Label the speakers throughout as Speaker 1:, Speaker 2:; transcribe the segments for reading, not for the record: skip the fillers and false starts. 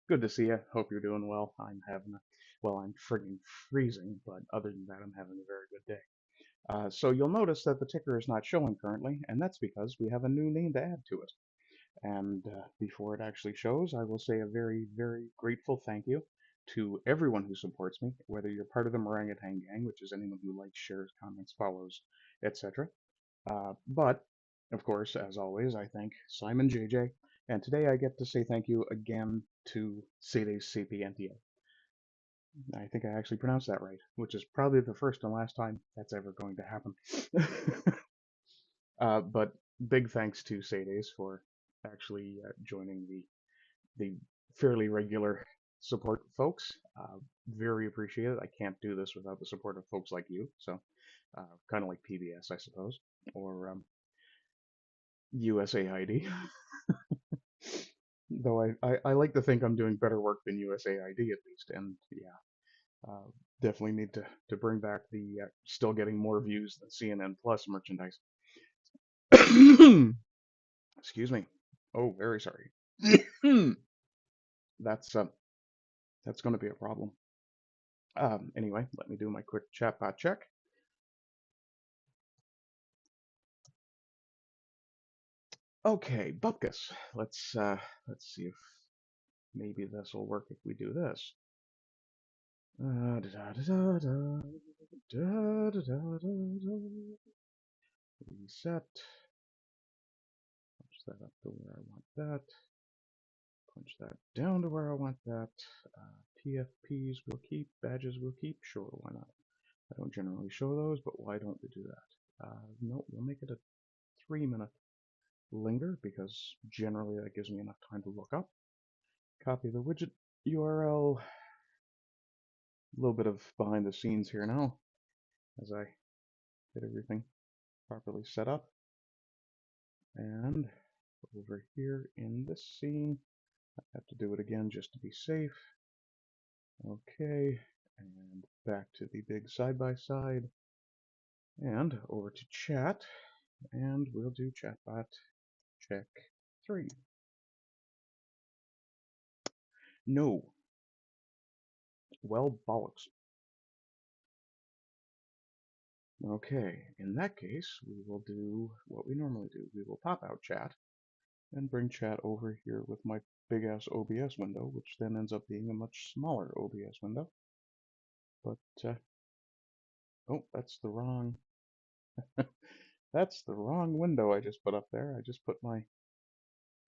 Speaker 1: Good to see you. Hope you're doing well. I'm friggin' freezing, but other than that, I'm having a very good day. So you'll notice that the ticker is not showing currently, and that's because we have a new name to add to it. And before it actually shows, I will say a very, very grateful thank you to everyone who supports me, whether you're part of the Orangutan Gang, which is anyone who likes, shares, comments, follows, etc. But, of course, as always, I thank Simon JJ, and today I get to say thank you again to Sedes Sapientia. I think I actually pronounced that right, which is probably the first and last time that's ever going to happen. But big thanks to Sedes for actually joining the fairly regular support folks. Very appreciated. I can't do this without the support of folks like you. So, kind of like PBS, I suppose, or USAID. Though I like to think I'm doing better work than USAID at least, and yeah, definitely need to bring back the still getting more views than CNN Plus merchandise. Excuse me. Oh, very sorry. that's uh, that's going to be a problem. Anyway, let me do my quick chatbot check. Okay, Bupkis. Let's see if maybe this will work if we do this. Reset. Punch that up to where I want that. Punch that down to where I want that. PFPs will keep. Badges will keep. Sure, why not? I don't generally show those, but why don't we do that? No, we'll make it a 3-minute linger because generally that gives me enough time to look up. Copy the widget URL. A little bit of behind the scenes here now as I get everything properly set up. And over here in this scene, I have to do it again just to be safe. Okay, and back to the big side-by-side, and over to chat, and we'll do chatbot check 3. No. Well, bollocks. Okay, in that case, we will do what we normally do. We will pop out chat and bring chat over here with my big-ass OBS window, which then ends up being a much smaller OBS window. But, oh, that's the wrong that's the wrong window I just put up there. I just put my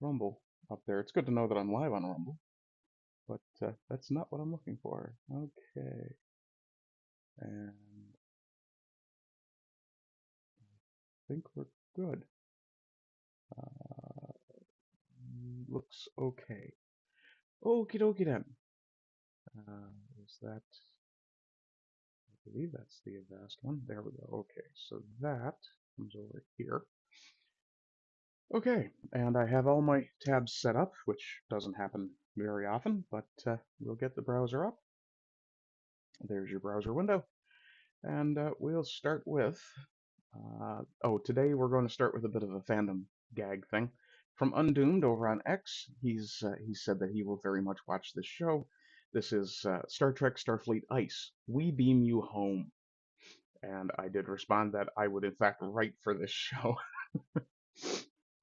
Speaker 1: Rumble up there. It's good to know that I'm live on Rumble, but that's not what I'm looking for. Okay, and I think we're good. Uh, looks okay. Okie dokie then. Is that? I believe that's the Avast one. There we go. Okay, so that comes over here. Okay, and I have all my tabs set up, which doesn't happen very often, but we'll get the browser up. There's your browser window. And we'll start with, today we're going to start with a bit of a fandom gag thing. From Undoomed over on X, he said that he will very much watch this show. This is Star Trek Starfleet Ice. We beam you home. And I did respond that I would in fact write for this show.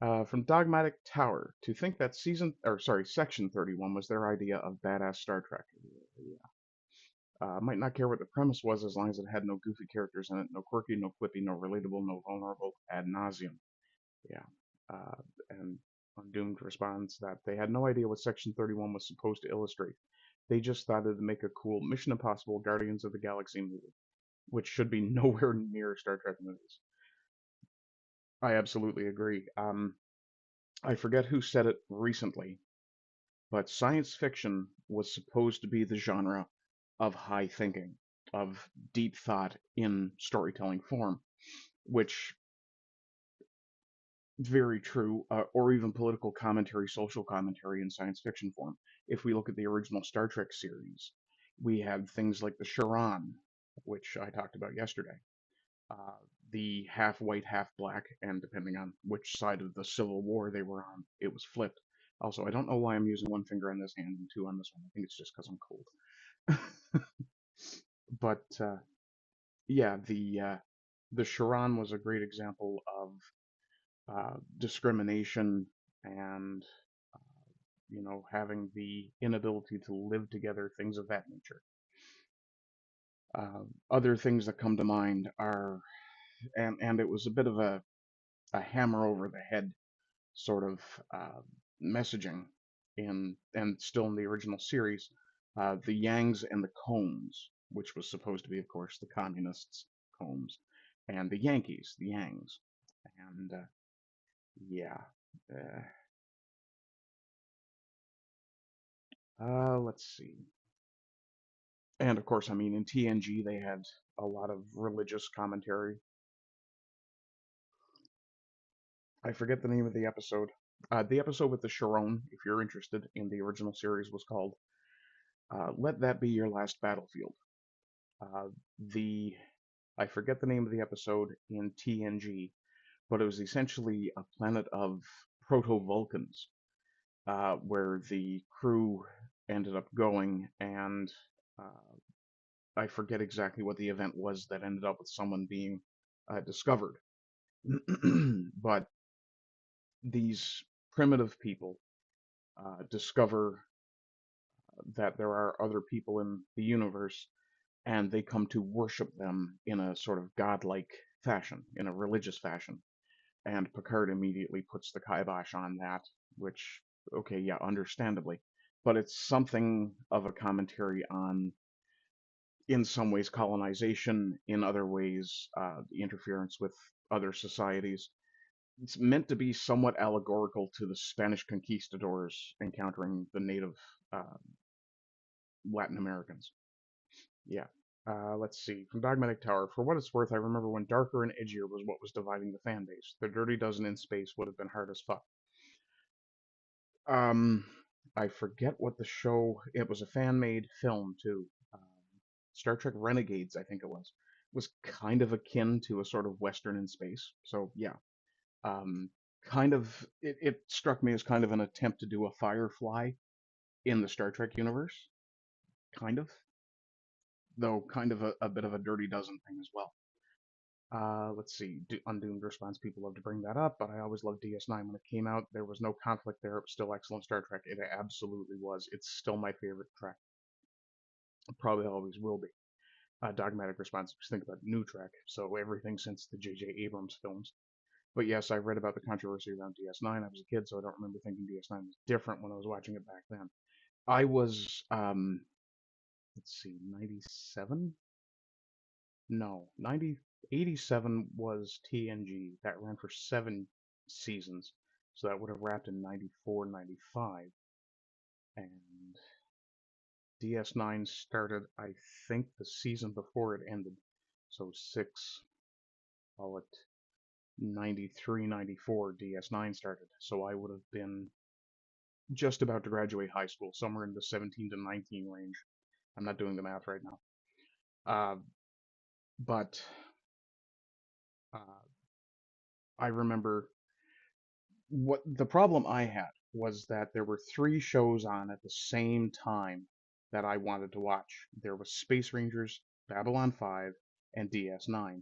Speaker 1: From Dogmatic Tower, to think that Section 31 was their idea of badass Star Trek. Might not care what the premise was as long as it had no goofy characters in it, no quirky, no quippy, no relatable, no vulnerable, ad nauseum. Yeah. And Undoomed responds that they had no idea what Section 31 was supposed to illustrate. They just thought it'd make a cool Mission Impossible Guardians of the Galaxy movie, which should be nowhere near Star Trek movies. I absolutely agree. I forget who said it recently, but science fiction was supposed to be the genre of high thinking, of deep thought in storytelling form, which very true, or even political commentary, social commentary in science fiction form. If we look at the original Star Trek series, we had things like the Charon, which I talked about yesterday, uh, the half white, half black, and depending on which side of the Civil War they were on, it was flipped. Also, I don't know why I'm using one finger on this hand and two on this one. I think it's just because I'm cold. But yeah, the Sharon was a great example of discrimination and having the inability to live together, things of that nature. Other things that come to mind are, and it was a bit of a hammer over the head sort of messaging and still in the original series, the Yangs and the Combs, which was supposed to be, of course, the communists, Combs, and the Yankees, the Yangs, and yeah. Let's see. And of course, I mean, in TNG, they had a lot of religious commentary. I forget the name of the episode. The episode with the Sharon, if you're interested, in the original series was called Let That Be Your Last Battlefield. Uh, the I forget the name of the episode in TNG, but it was essentially a planet of proto-Vulcans, where the crew ended up going, and I forget exactly what the event was that ended up with someone being discovered. But these primitive people discover that there are other people in the universe, and they come to worship them in a sort of godlike fashion, in a religious fashion. And Picard immediately puts the kibosh on that, which, okay, yeah, understandably. But it's something of a commentary on, in some ways, colonization, in other ways, the interference with other societies. It's meant to be somewhat allegorical to the Spanish conquistadors encountering the native uh, Latin Americans. Yeah. Let's see. From Dogmatic Tower, for what it's worth, I remember when darker and edgier was what was dividing the fan base. The Dirty Dozen in space would have been hard as fuck. Um, I forget what the show. It was a fan-made film too. Star Trek Renegades, I think it was kind of akin to a sort of Western in space. So yeah, um, kind of. It struck me as kind of an attempt to do a Firefly in the Star Trek universe, kind of, though kind of a bit of a Dirty Dozen thing as well. Let's see. Undoomed Response. People love to bring that up, but I always loved DS9 when it came out. There was no conflict there. It was still excellent Star Trek. It absolutely was. It's still my favorite Trek. It probably always will be. Dogmatic Response. Just think about New Trek. So everything since the J.J. Abrams films. But yes, I read about the controversy around DS9. I was a kid, so I don't remember thinking DS9 was different when I was watching it back then. I was, let's see, 97? No, 87 was TNG. That ran for 7 seasons. So that would have wrapped in 94, 95. And DS9 started, I think, the season before it ended. So call it 93, 94, DS9 started. So I would have been just about to graduate high school, somewhere in the 17 to 19 range. I'm not doing the math right now. Uh, but uh, I remember what the problem I had was that there were 3 shows on at the same time that I wanted to watch. There was Space Rangers, Babylon 5, and DS9.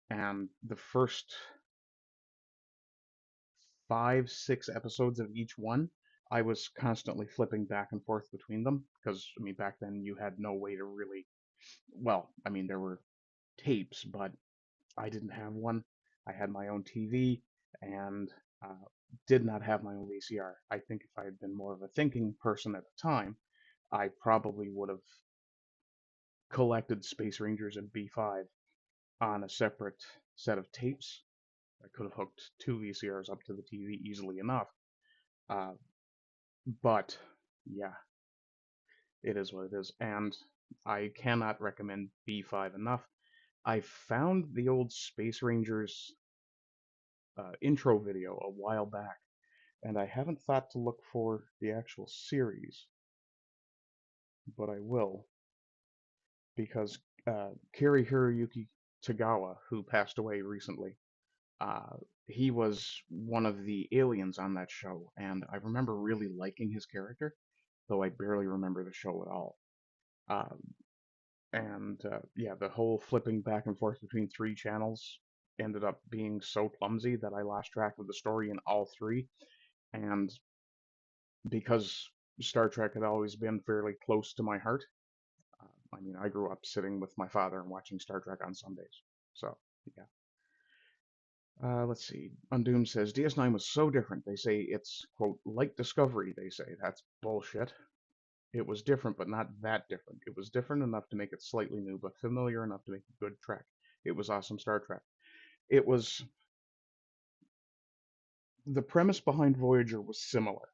Speaker 1: And the first 5, 6 episodes of each one, I was constantly flipping back and forth between them because, I mean, back then you had no way to really, well, I mean, there were tapes, but I didn't have one. I had my own TV and uh, did not have my own VCR. I think if I had been more of a thinking person at the time, I probably would have collected Space Rangers and B5 on a separate set of tapes. I could have hooked 2 VCRs up to the TV easily enough. Uh, but yeah, it is what it is. And I cannot recommend B5 enough. I found the old Space Rangers intro video a while back, and I haven't thought to look for the actual series, but I will, because Kari Hiroyuki Tagawa, who passed away recently, uh, he was one of the aliens on that show, and I remember really liking his character, though I barely remember the show at all. Um, and yeah, the whole flipping back and forth between three channels ended up being so clumsy that I lost track of the story in all three. And because Star Trek had always been fairly close to my heart, I mean, I grew up sitting with my father and watching Star Trek on Sundays. So, yeah. Let's see. Undoom says DS9 was so different. They say it's, quote, like Discovery, they say. That's bullshit. It was different, but not that different. It was different enough to make it slightly new, but familiar enough to make a good Trek. It was awesome Star Trek. It was. The premise behind Voyager was similar.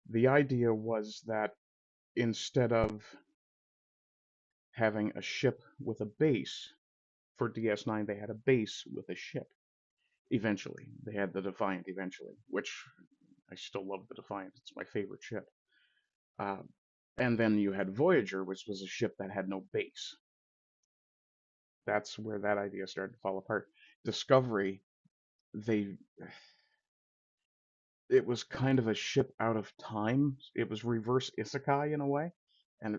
Speaker 1: The idea was that instead of having a ship with a base for DS9, they had a base with a ship. Eventually, they had the Defiant eventually, which I still love the Defiant. It's my favorite ship. Uh, and then you had Voyager, which was a ship that had no base. That's where that idea started to fall apart. Discovery, they it was kind of a ship out of time. It was reverse isekai in a way, and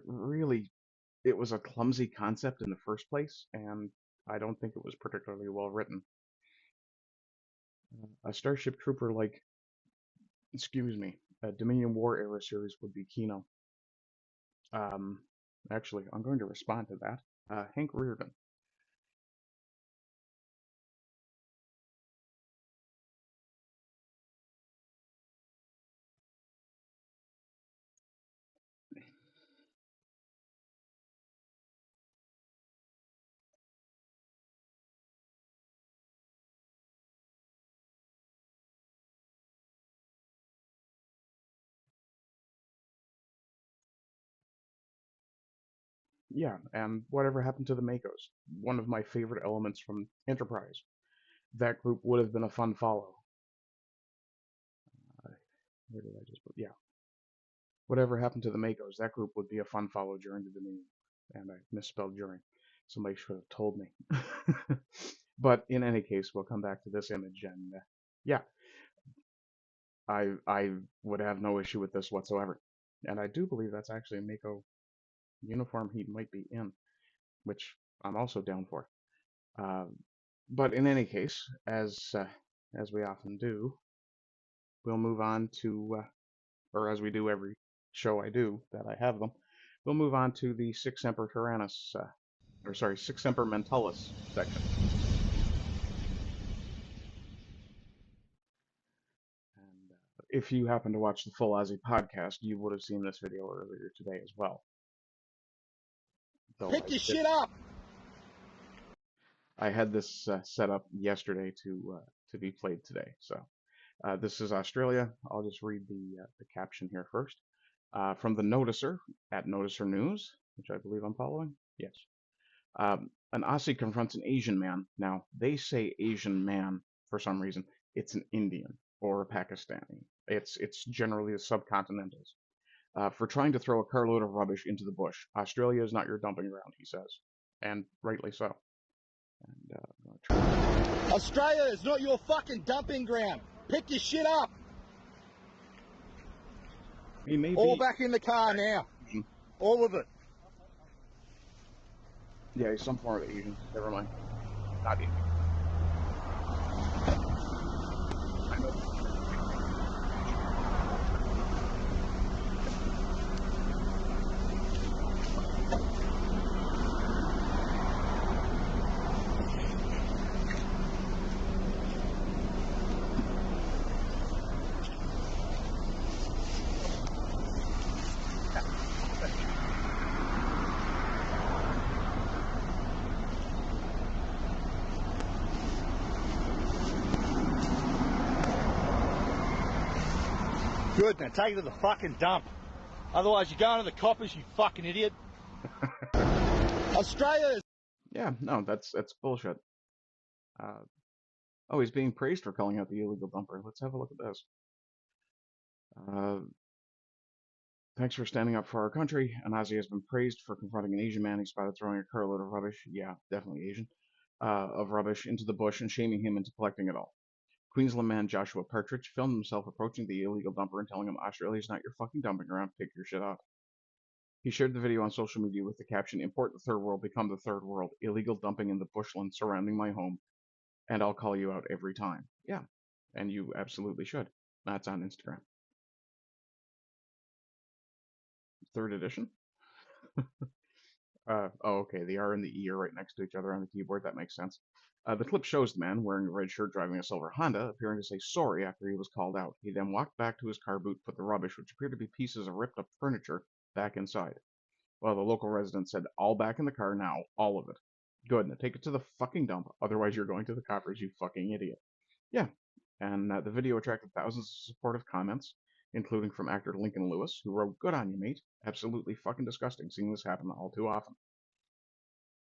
Speaker 1: it was a clumsy concept in the first place, and I don't think it was particularly well written. A Starship Trooper like, excuse me, a Dominion War era series would be Kino. Um, Actually, I'm going to respond to that. Hank Reardon. Yeah, and whatever happened to the Makos? One of my favorite elements from Enterprise. That group would have been a fun follow. Uh, where did I just put? Yeah, whatever happened to the Makos? That group would be a fun follow during the Dominion, and I misspelled during. Somebody should have told me. But in any case, we'll come back to this image, and yeah, I would have no issue with this whatsoever. And I do believe that's actually a Mako uniform he might be in, which I'm also down for. Uh, but in any case, as we often do, we'll move on to, or as we do every show I do that I have them, we'll move on to the Sic Semper Tyrannis, or sorry, Sic Semper Mentalis section. And if you happen to watch the Full Aussie podcast, you would have seen this video earlier today as well. Though
Speaker 2: Pick your shit up.
Speaker 1: I had this set up yesterday to be played today. So this is Australia. I'll just read the caption here first. From the Noticer at Noticer News, which I believe I'm following. Yes. An Aussie confronts an Asian man. Now, they say Asian man for some reason. It's an Indian or a Pakistani. It's generally the subcontinentals. For trying to throw a carload of rubbish into the bush. Australia is not your dumping ground, he says. And rightly so. And
Speaker 2: Australia is not your fucking dumping ground. Pick your shit up.
Speaker 1: he may
Speaker 2: All
Speaker 1: be,
Speaker 2: back in the car now. All of it.
Speaker 1: yeah, he's some form of Asian. Never mind. Not Indian. I know.
Speaker 2: Good, now take it to the fucking dump. Otherwise you're going to the coppers, you fucking idiot. Australia is...
Speaker 1: Yeah, no, that's bullshit. Oh, he's being praised for calling out the illegal dumper. Let's have a look at this. Thanks for standing up for our country. An Aussie has been praised for confronting an Asian man he spotted throwing a carload of rubbish. Yeah, definitely Asian. Of rubbish into the bush and shaming him into collecting it all. Queensland man Joshua Partridge filmed himself approaching the illegal dumper and telling him Australia's not your fucking dumping ground, pick your shit up. He shared the video on social media with the caption, import the third world, become the third world, illegal dumping in the bushland surrounding my home, and I'll call you out every time. Yeah, and you absolutely should. That's on Instagram. Third edition? Okay, the R and the E are right next to each other on the keyboard. That makes sense. The clip shows the man wearing a red shirt driving a silver Honda appearing to say sorry after he was called out. He then walked back to his car boot, put the rubbish, which appeared to be pieces of ripped up furniture, back inside. Well, the local resident said, all back in the car now, all of it. Good, now take it to the fucking dump, otherwise you're going to the coppers, you fucking idiot. Yeah, and the video attracted thousands of supportive comments, including from actor Lincoln Lewis, who wrote, good on you, mate. Absolutely fucking disgusting seeing this happen all too often.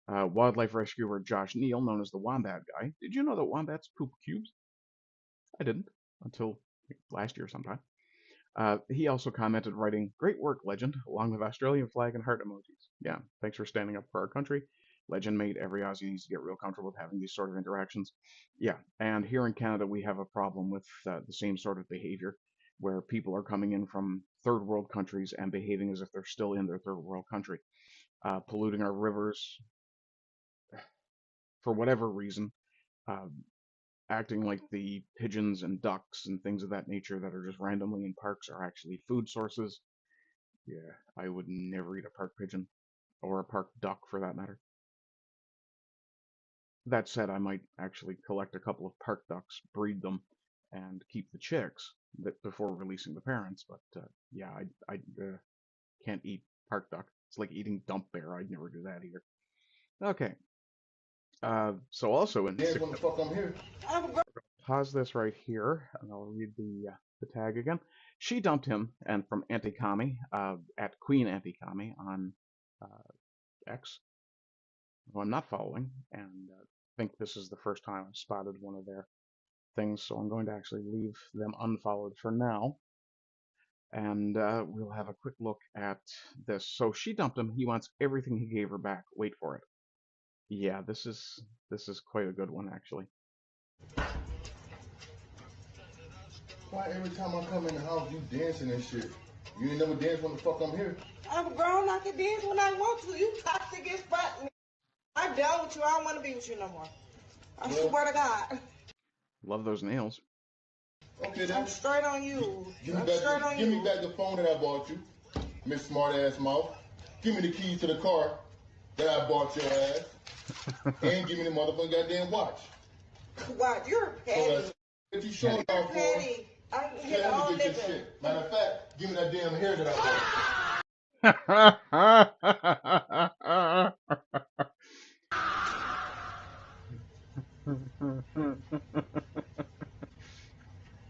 Speaker 1: Wildlife rescuer Josh Neal, known as the Wombat Guy. Did you know that wombats poop cubes? I didn't, until last year sometime. He also commented, writing, great work, legend, along with Australian flag and heart emojis. Yeah, thanks for standing up for our country. Legend mate, every Aussie needs to get real comfortable with having these sort of interactions. Yeah, and here in Canada, we have a problem with the same sort of behavior, where people are coming in from third world countries and behaving as if they're still in their third world country, polluting our rivers for whatever reason, uh, acting like the pigeons and ducks and things of that nature that are just randomly in parks are actually food sources. Yeah, I would never eat a park pigeon or a park duck for that matter. That said, I might actually collect a couple of park ducks, breed them, and keep the chicks before releasing the parents. But yeah, I can't eat park duck. It's like eating dump bear. I'd never do that either. Okay. So also in
Speaker 3: Dance when the fuck I'm here.
Speaker 1: pause this right here, and I'll read the tag again. She dumped him, and from Antikami at Queen Antikami on X, who I'm not following, and think this is the first time I've spotted one of their things, so I'm going to actually leave them unfollowed for now. And we'll have a quick look at this. So she dumped him. He wants everything he gave her back. Wait for it. Yeah, this is quite a good one actually.
Speaker 3: Why every time I come in the house you dancing and shit? You ain't never dance when the fuck I'm here.
Speaker 4: I'm grown. I can dance when I want to. You toxic as fuck. I'm done with you. I don't want to be with you no more. I swear to God.
Speaker 1: Love those nails.
Speaker 3: Okay, then.
Speaker 4: I'm straight on you.
Speaker 3: Give me back the phone that I bought you, Miss Smart Ass Mouth. Give me the keys to the car that I bought your ass. And give me the motherfucking goddamn watch.
Speaker 4: Wow, you're petty.
Speaker 3: So if you showing
Speaker 4: You're
Speaker 3: off for,
Speaker 4: petty. I can get
Speaker 3: let
Speaker 4: all
Speaker 3: me get your
Speaker 4: nigga.
Speaker 3: shit. Matter of fact, give me that damn hair that I bought.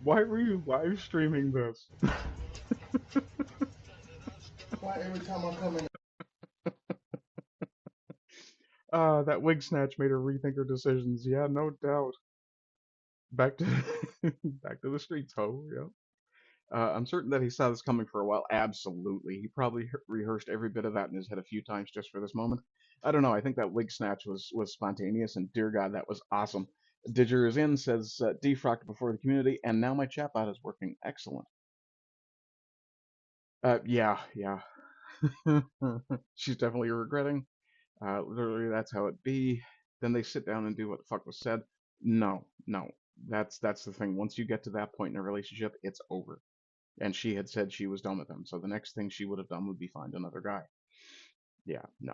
Speaker 1: Why were you live streaming this?
Speaker 3: Why every time I come in?
Speaker 1: That wig snatch made her rethink her decisions. Yeah, no doubt. Back to back to the streets, ho. Yeah. I'm certain that he saw this coming for a while. Absolutely. He probably rehearsed every bit of that in his head a few times just for this moment. I don't know. I think that wig snatch was spontaneous, and dear God, that was awesome. Didger is in, says defrocked before the community, and now my chatbot is working. Excellent. Yeah. She's definitely regretting. Literally, that's how it be. Then they sit down and do what the fuck was said. No. That's the thing. Once you get to that point in a relationship, it's over. And she had said she was done with him. So the next thing she would have done would be find another guy. Yeah, no.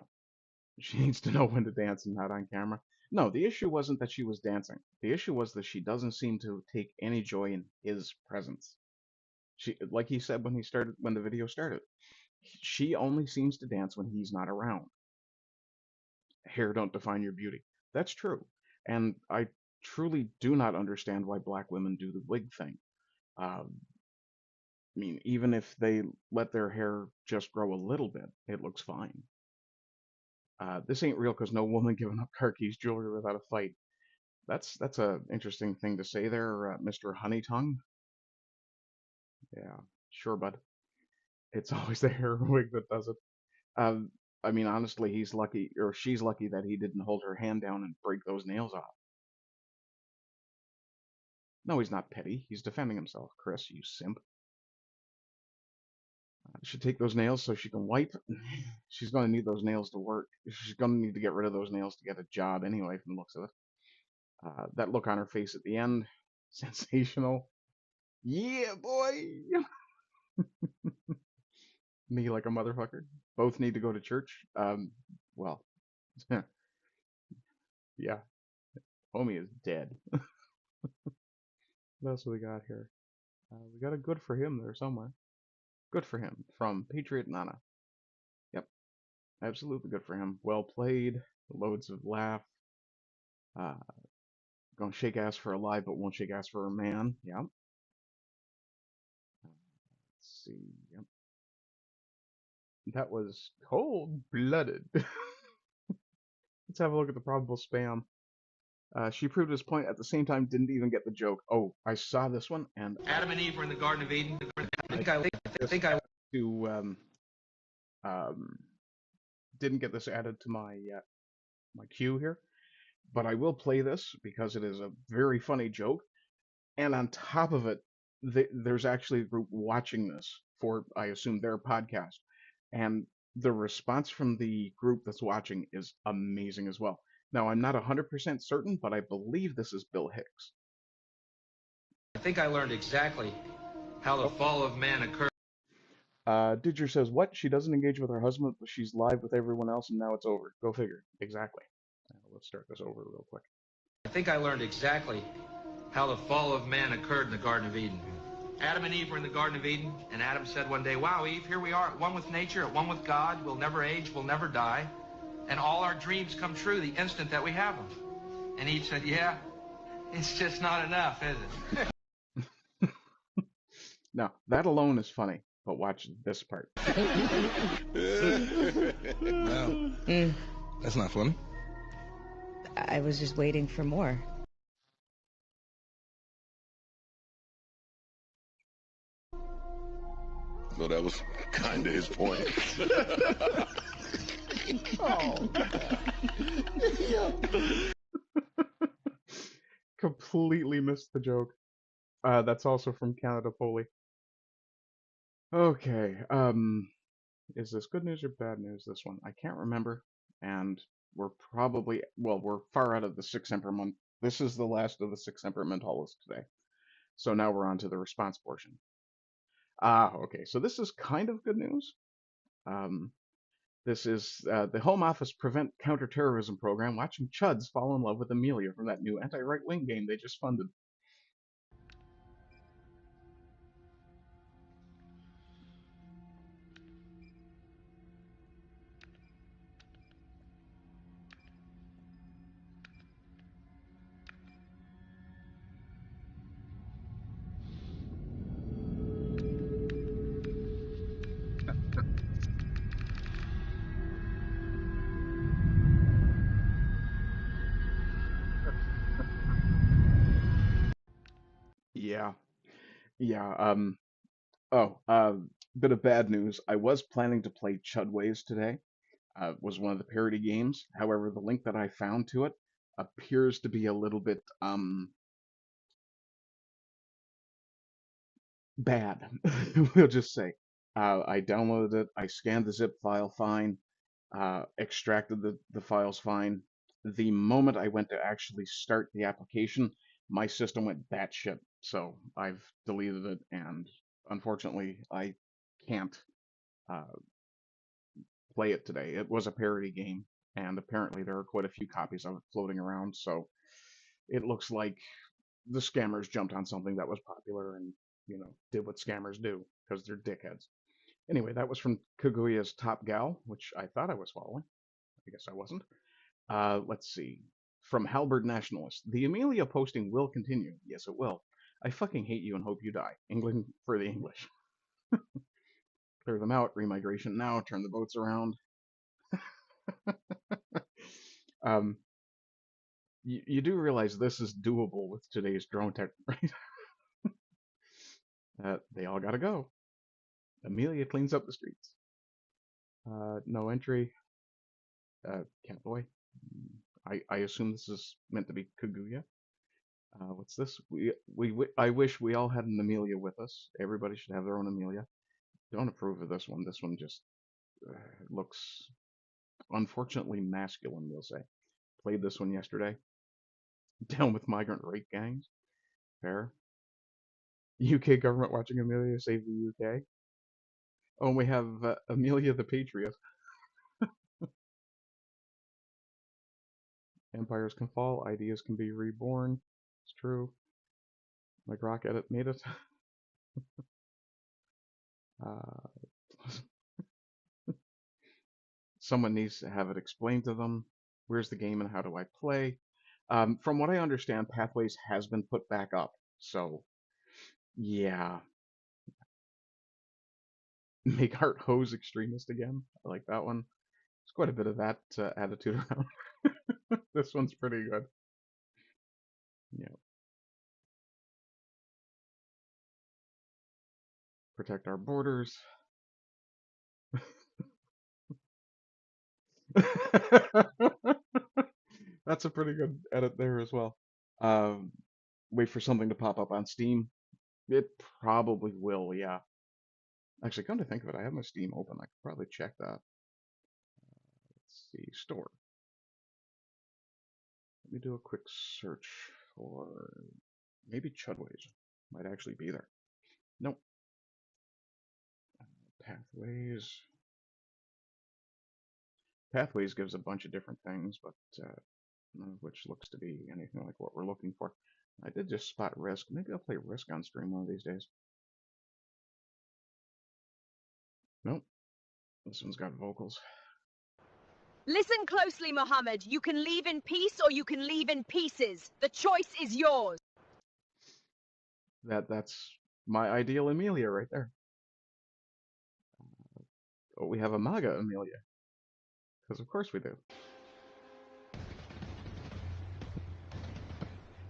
Speaker 1: She needs to know when to dance and not on camera. No, the issue wasn't that she was dancing. The issue was that she doesn't seem to take any joy in his presence. She, like he said when the video started, she only seems to dance when he's not around. Hair don't define your beauty. That's true. And I truly do not understand why black women do the wig thing. I mean, even if they let their hair just grow a little bit, it looks fine. This ain't real because no woman giving up car keys jewelry without a fight. That's a interesting thing to say there, Mr. Honeytongue. Yeah, sure, bud. It's always the hair wig that does it. I mean, honestly, he's lucky, or she's lucky that he didn't hold her hand down and break those nails off. No, he's not petty. He's defending himself. Chris, you simp. Should take those nails so she can wipe. She's going to need those nails to work. She's going to need to get rid of those nails to get a job anyway, from the looks of it. That look on her face at the end, sensational. Yeah, boy. Me like a motherfucker. Both need to go to church. Well, yeah. Homie is dead. What else do we got here? We got a good for him there somewhere. Good for him from Patriot Nana. Yep, absolutely good for him. Well played. Loads of laugh. Uh, Gonna shake ass for a lie, but won't shake ass for a man. Yep. Let's see. Yep. That was cold-blooded. Let's have a look at the probable spam. She proved his point at the same time, didn't even get the joke. Oh, I saw this one, and
Speaker 5: Adam and Eve were in the Garden of Eden. I think I
Speaker 1: didn't get this added to my my queue here, but I will play this because it is a very funny joke. And on top of it, there's actually a group watching this for, I assume, their podcast, and the response from the group that's watching is amazing as well. Now, I'm not 100% certain, but I believe this is Bill Hicks.
Speaker 5: learned exactly how the fall of man occurred.
Speaker 1: Didger says, what? She doesn't engage with her husband, but she's live with everyone else, and now it's over. Go figure. Exactly. Let's start this over real quick.
Speaker 5: I think I learned exactly how the fall of man occurred in the Garden of Eden. Adam and Eve were in the Garden of Eden, and Adam said one day, wow, Eve, here we are, at one with nature, at one with God. We'll never age, we'll never die. And all our dreams come true the instant that we have them. And Eve said, yeah, it's just not enough, is it?
Speaker 1: Now, that alone is funny, but watch this part.
Speaker 6: No, that's not funny.
Speaker 7: I was just waiting for more.
Speaker 3: So that was kind of his point.
Speaker 1: Oh. Completely missed the joke. That's also from Canada Polly. Okay, is this good news or bad news, this one? I can't remember, and we're probably, well, we're far out of the 6 Emperor. This is the last of the 6 Emperor Mentalis today. So now we're on to the response portion. Okay, so this is kind of good news. This is the Home Office Prevent Counterterrorism Program watching Chuds fall in love with Amelia from that new anti-right-wing game they just funded. Yeah, yeah. Bit of bad news. I was planning to play Chudways today. Was one of the parody games. However, the link that I found to it appears to be a little bit bad. We'll just say. I downloaded it. I scanned the zip file fine. Extracted the files fine. The moment I went to actually start the application, my system went batshit. So I've deleted it, and unfortunately, I can't play it today. It was a parody game, and apparently there are quite a few copies of it floating around. So it looks like the scammers jumped on something that was popular and, did what scammers do because they're dickheads. Anyway, that was from Kaguya's Top Gal, which I thought I was following. I guess I wasn't. Let's see. From Halberd Nationalist. The Amelia posting will continue. Yes, it will. I fucking hate you and hope you die. England for the English. Clear them out. Remigration now. Turn the boats around. You do realize this is doable with today's drone tech, right? They all gotta go. Amelia cleans up the streets. No entry. Catboy. I assume this is meant to be Kaguya. What's this? I wish we all had an Amelia with us. Everybody should have their own Amelia. Don't approve of this one. This one just looks unfortunately masculine, we'll say. Played this one yesterday. Down with migrant rape gangs. Fair. UK government watching Amelia save the UK. Oh, and we have Amelia the Patriot. Empires can fall, ideas can be reborn. It's true. Like Rock Edit made it. Someone needs to have it explained to them. Where's the game and how do I play? From what I understand, Pathways has been put back up. So, yeah. Make art hose extremist again. I like that one. There's quite a bit of that attitude around. This one's pretty good. Yeah. Protect our borders. That's a pretty good edit there as well. Wait for something to pop up on Steam. It probably will, yeah. Actually, come to think of it, I have my Steam open. I could probably check that. Let's see, store. Let me do a quick search for maybe Chudways. Might actually be there. Nope. Pathways. Pathways gives a bunch of different things, but none of which looks to be anything like what we're looking for. I did just spot Risk. Maybe I'll play Risk on stream one of these days. Nope. This one's got vocals.
Speaker 8: Listen closely, Mohammed. You can leave in peace or you can leave in pieces. The choice is yours.
Speaker 1: That's my ideal Amelia right there. Oh, we have a MAGA Amelia. Because of course we do.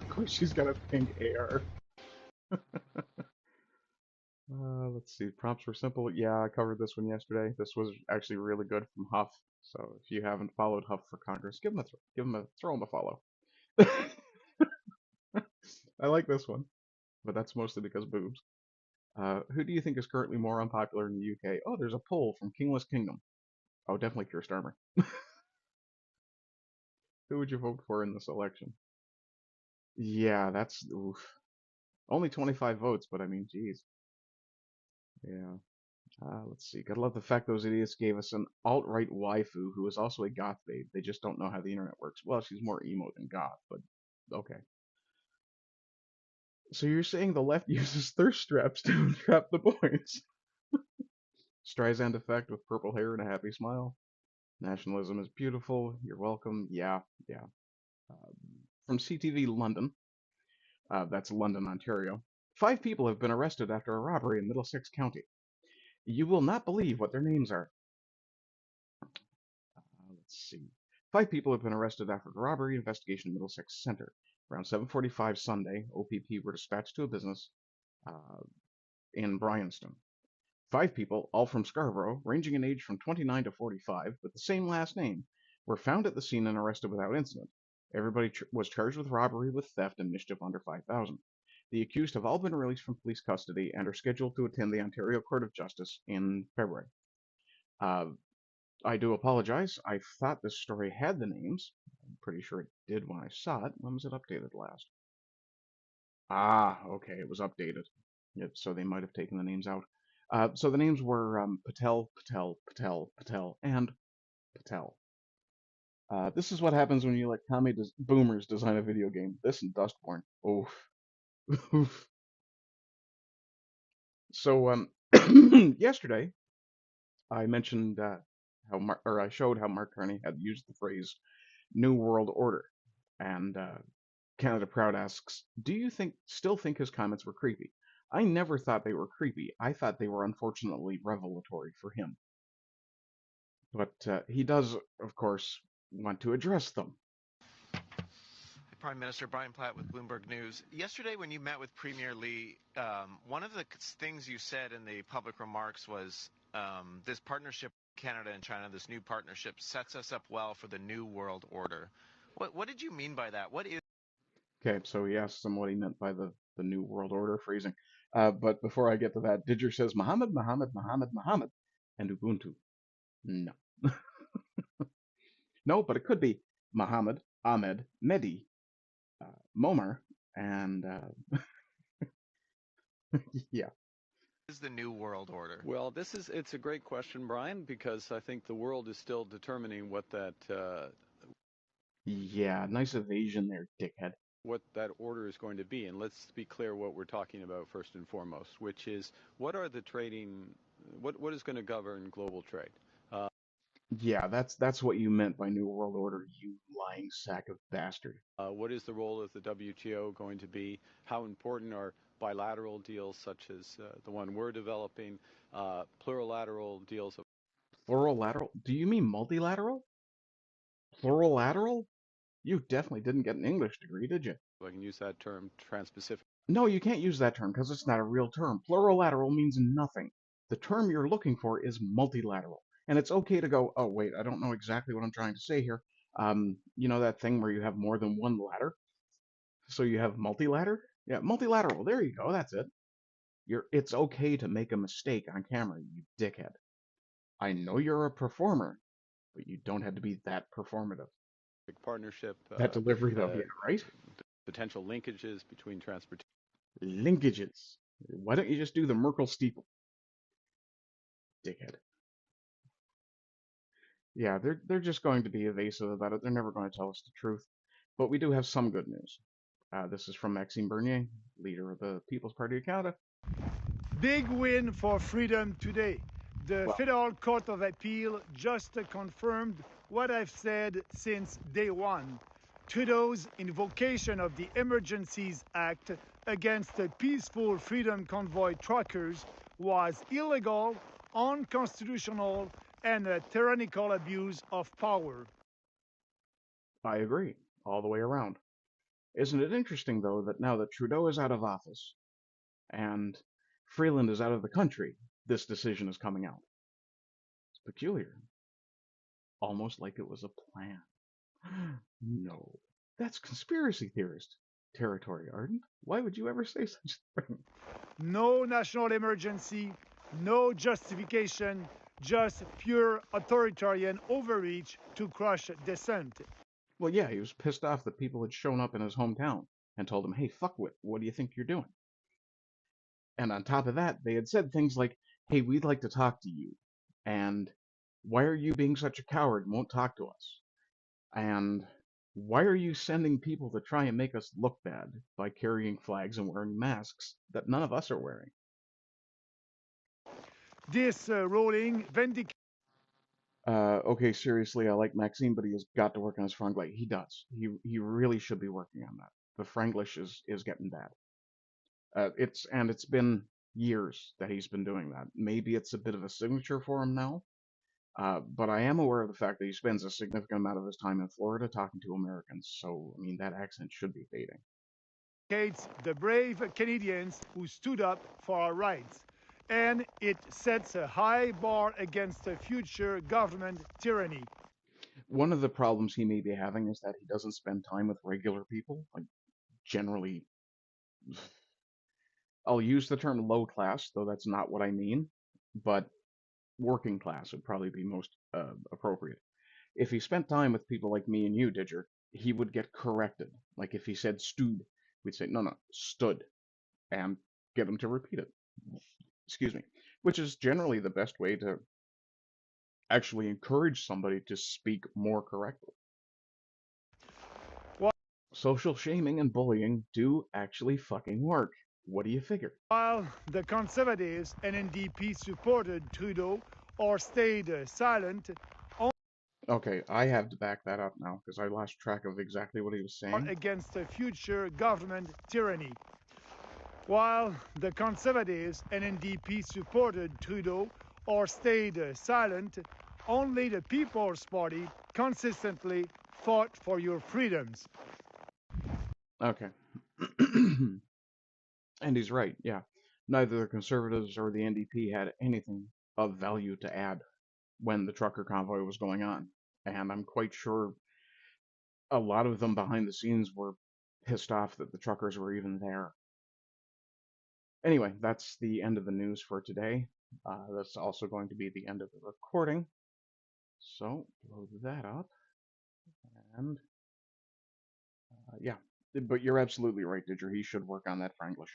Speaker 1: Of course she's got a pink AR. Let's see. Prompts were simple. Yeah, I covered this one yesterday. This was actually really good from Huff. So if you haven't followed Huff for Congress, throw him a follow. I like this one, but that's mostly because boobs. Who do you think is currently more unpopular in the UK? Oh, there's a poll from Kingless Kingdom. Oh, definitely Keir Starmer. Who would you vote for in this election? Yeah, that's oof. Only 25 votes, but I mean, geez. Yeah. Let's see. Gotta love the fact those idiots gave us an alt-right waifu who is also a goth babe. They just don't know how the internet works. Well, she's more emo than goth, but okay. So you're saying the left uses thirst traps to entrap the boys? Streisand effect with purple hair and a happy smile. Nationalism is beautiful. You're welcome. Yeah, yeah. From CTV London, that's London, Ontario. 5 people have been arrested after a robbery in Middlesex County. You will not believe what their names are. Let's see. 5 people have been arrested after a robbery investigation in Middlesex Centre. Around 7:45 Sunday, OPP were dispatched to a business in Bryanston. 5 people, all from Scarborough, ranging in age from 29 to 45, with the same last name, were found at the scene and arrested without incident. Everybody was charged with robbery, with theft, and mischief under 5,000. The accused have all been released from police custody and are scheduled to attend the Ontario Court of Justice in February. I do apologize. I thought this story had the names. I'm pretty sure it did when I saw it. When was it updated last? Ah, okay, it was updated. Yep, so they might have taken the names out. So the names were Patel, Patel, Patel, Patel, and Patel. This is what happens when you let boomers design a video game. This and Dustborn. Oof. Oof. So yesterday I mentioned I showed how Mark Carney had used the phrase "New World Order," and Canada Proud asks, "Do you still think his comments were creepy?" I never thought they were creepy. I thought they were unfortunately revelatory for him. But he does, of course, want to address them.
Speaker 9: Prime Minister Brian Platt with Bloomberg News. Yesterday when you met with Premier Lee, one of the things you said in the public remarks was this partnership with Canada and China, this new partnership, sets us up well for the new world order. What did you mean by that? What is...
Speaker 1: Okay, so he asks him what he meant by the New World Order phrasing. But before I get to that, Didger says Muhammad, Muhammad, Muhammad, Muhammad, and Ubuntu. No. No, but it could be Muhammad, Ahmed, Mehdi, Momar, and yeah.
Speaker 9: Is the New World Order?
Speaker 10: Well, it's a great question, Brian, because I think the world is still determining what that
Speaker 1: Yeah, nice evasion there, dickhead.
Speaker 10: order is going to be. And let's be clear what we're talking about first and foremost, which is what is going to govern global trade?
Speaker 1: Yeah, that's what you meant by New World Order, you lying sack of bastard.
Speaker 10: What is the role of the WTO going to be? How important are bilateral deals such as the one we're developing, plurilateral deals?
Speaker 1: Plurilateral? Do you mean multilateral? Plurilateral? You definitely didn't get an English degree, did you?
Speaker 10: I can use that term, trans-Pacific.
Speaker 1: No, you can't use that term because it's not a real term. Plurilateral means nothing. The term you're looking for is multilateral. And it's okay to go, oh, wait, I don't know exactly what I'm trying to say here. You know that thing where you have more than one ladder? So you have multilateral? Yeah, multilateral. There you go. That's it. It's okay to make a mistake on camera, you dickhead. I know you're a performer, but you don't have to be that performative.
Speaker 10: Partnership.
Speaker 1: That delivery, though, yeah, right?
Speaker 10: Potential linkages between transportation.
Speaker 1: Linkages. Why don't you just do the Merkel steeple? Dickhead. Yeah, they're just going to be evasive about it. They're never going to tell us the truth. But we do have some good news. This is from Maxime Bernier, leader of the People's Party of Canada.
Speaker 11: Big win for freedom today. The Federal Court of Appeal just confirmed what I've said since day one. Trudeau's invocation of the Emergencies Act against the peaceful Freedom Convoy truckers was illegal, unconstitutional, and a tyrannical abuse of power.
Speaker 1: I agree, all the way around. Isn't it interesting, though, that now that Trudeau is out of office and Freeland is out of the country, this decision is coming out? It's peculiar. Almost like it was a plan. No. That's conspiracy theorist territory, Arden. Why would you ever say such a thing?
Speaker 11: No national emergency, no justification, just pure authoritarian overreach to crush dissent.
Speaker 1: Well, yeah, he was pissed off that people had shown up in his hometown and told him, hey, fuckwit, what do you think you're doing? And on top of that, they had said things like, hey, we'd like to talk to you. And why are you being such a coward and won't talk to us? And why are you sending people to try and make us look bad by carrying flags and wearing masks that none of us are wearing?
Speaker 11: This ruling vindicates.
Speaker 1: Okay, seriously, I like Maxime, but he has got to work on his Franglish. He does. He really should be working on that. The Franglish is getting bad. It's been years that he's been doing that. Maybe it's a bit of a signature for him now. But I am aware of the fact that he spends a significant amount of his time in Florida talking to Americans. So, I mean, that accent should be fading.
Speaker 11: The brave Canadians who stood up for our rights. And it sets a high bar against a future government tyranny.
Speaker 1: One of the problems he may be having is that he doesn't spend time with regular people. Like, generally, I'll use the term low class, though that's not what I mean, but working class would probably be most appropriate. If he spent time with people like me and you, Didger, he would get corrected. Like if he said stood, we'd say, no, stood, and get him to repeat it. Excuse me. Which is generally the best way to actually encourage somebody to speak more correctly.
Speaker 11: What?
Speaker 1: Social shaming and bullying do actually fucking work. What do you figure?
Speaker 11: While the Conservatives and NDP supported Trudeau or stayed silent.
Speaker 1: Okay, I have to back that up now because I lost track of exactly what he was saying.
Speaker 11: Against a future government tyranny. While the Conservatives and NDP supported Trudeau or stayed silent, only the People's Party consistently fought for your freedoms.
Speaker 1: Okay. And he's right, yeah. Neither the Conservatives or the NDP had anything of value to add when the trucker convoy was going on. And I'm quite sure a lot of them behind the scenes were pissed off that the truckers were even there. Anyway, that's the end of the news for today. That's also going to be the end of the recording. So, load that up. And, yeah. But you're absolutely right, Didger. He should work on that Franglish.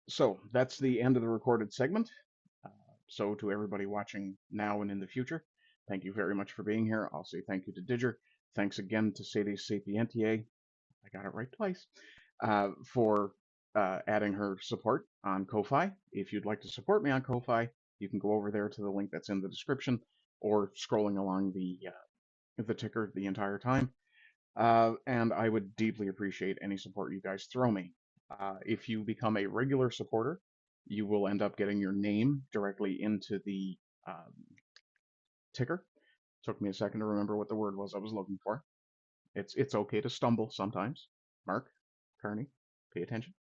Speaker 1: So, that's the end of the recorded segment. So, to everybody watching now and in the future, thank you very much for being here. I'll say thank you to Didger. Thanks again to Sadie Sapientier. I got it right twice. For adding her support on Ko-Fi. If you'd like to support me on Ko-Fi, you can go over there to the link that's in the description, or scrolling along the ticker the entire time. And I would deeply appreciate any support you guys throw me. If you become a regular supporter, you will end up getting your name directly into the ticker. Took me a second to remember what the word was I was looking for. It's okay to stumble sometimes. Mark, Kearney, pay attention.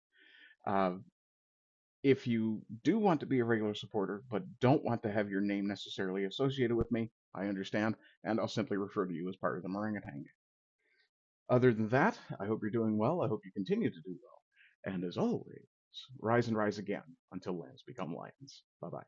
Speaker 1: If you do want to be a regular supporter, but don't want to have your name necessarily associated with me, I understand, and I'll simply refer to you as part of the Morangatang. Other than that, I hope you're doing well. I hope you continue to do well. And as always, rise and rise again until lambs become lions. Bye-bye.